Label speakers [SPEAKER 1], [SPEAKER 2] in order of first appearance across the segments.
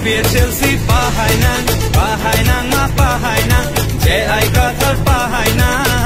[SPEAKER 1] Biar Chelsea pahai nang ma pahai nang J.I. Qatar pahai nang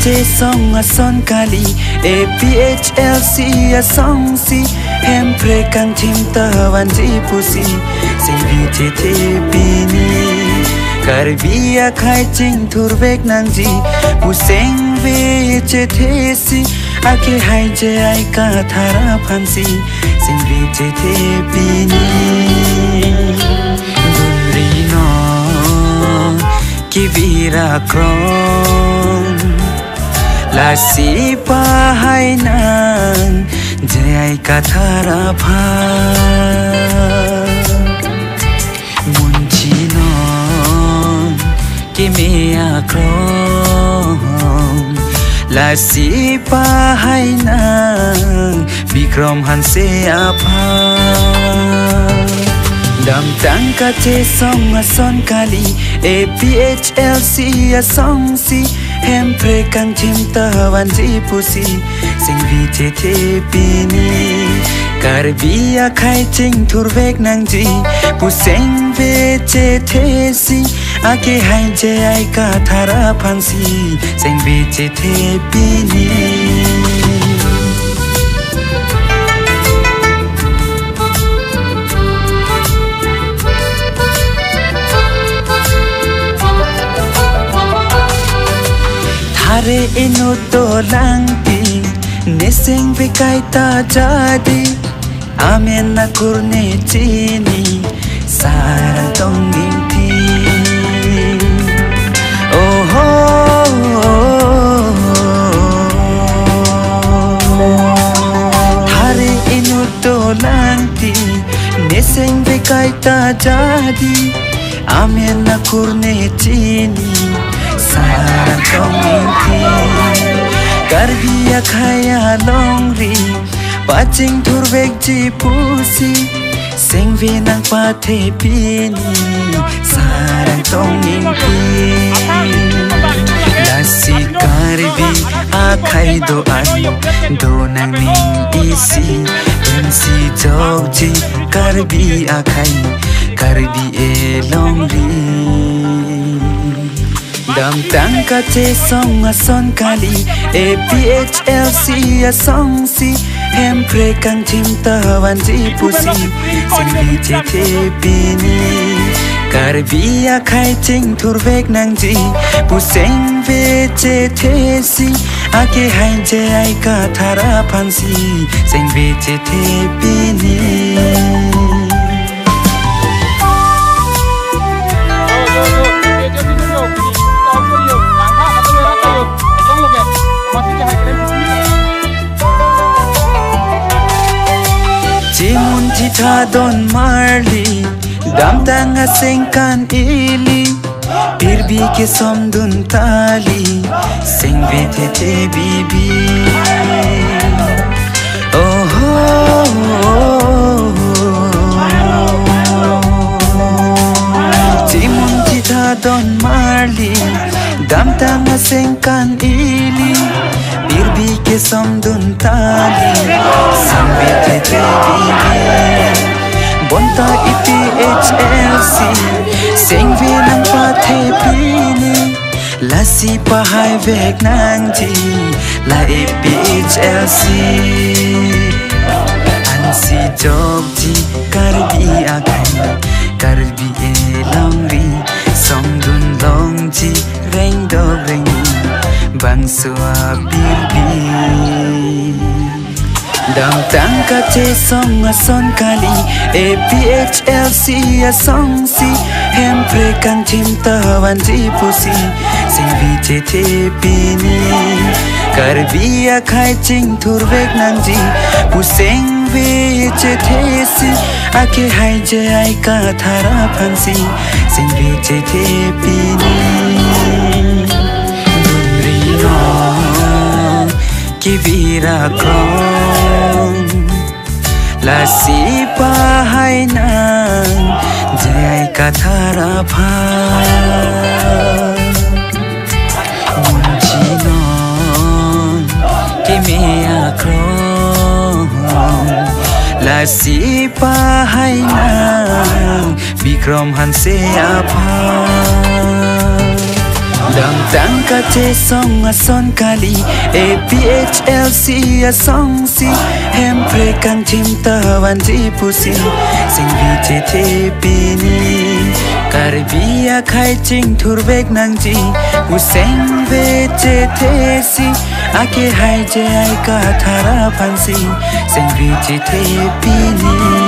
[SPEAKER 2] Che song a son kali APHLC a song si Hempre kang tim tawan ji pusi Sing vi che te bini Karbia khai ching turbek nang ji Puseng ve che te si Ake hai je ai ka thara phansi Sing vi che te bini Dulri no Kivira kron Lasi pahai nang Jai kathara pha Munchi non Kimea krom Lasi pahai nang Bikrom hanse apha Dam tangka che song a son kali APHLC a song si Hempre kang tim tawan ji pusi Sing vi che te bini Karbia khai ching thurvek nang ji puseng ve che the si ake hai je ai ka thara phansi seng ve che the pini thare eno to langti neseng ve kai ta jadi amen na kurne chini sarang tong inti oh ho thare inu to langti neseng be kai ta jadi amen na kurne chini sarang tong inti Karbia khaya longri Paching thurvek ji pusi Seng ve nang pathe pini Sarang tong inti Lasi karbi akhai do ai Do nang ning isi Tensi jog ji karbi akhai Karbi e longri Dam tang ka che song a son kali APHLC a song si Hem pre kang tim ta wan ji pusi Sing vi che the pini Karbia khai ching thurvek nang ji Puseng ve che the si Ake hai je ai ka thara phansi Sing vi che the pini Jimun jita don marli Dam tanga sengkan ili Birbi ke somdun tali Seng vete te bibi Oh ho Jimun jita don marli Dam tanga sengkan ili Birbi ke somdun tali Seng vete te bibi Bonta IPHLC Seng ve nang pathe pini Lasi pahai vek nang ji La IPHLC Ansi jog ji karbi agai Karbi e longri Somdun long ji reng do reng Bang sua birbi Dam tang ka che song a son kali APHLC a song si Hem pre kang tim ta wan ji pusi Sing vi che the pini Karbia khai ching thurvek nang ji Puseng ve che the si Ake hai je ai ka thara phansi Sing vi che the pini Dunri no Kibira krong Lasi pahai nang Jai kathara pha Munchi non Kimea krong Lasi pahai nang Bikram hanse apha Dam tang ka che song a son kali APHLC a song si Hem pre kang tim ta wan ji pusi Sing vi che the pini Karbia khai ching thurvek nang ji Puseng ve che the si Ake hai je ai ka thara phansi Sing vi che the pini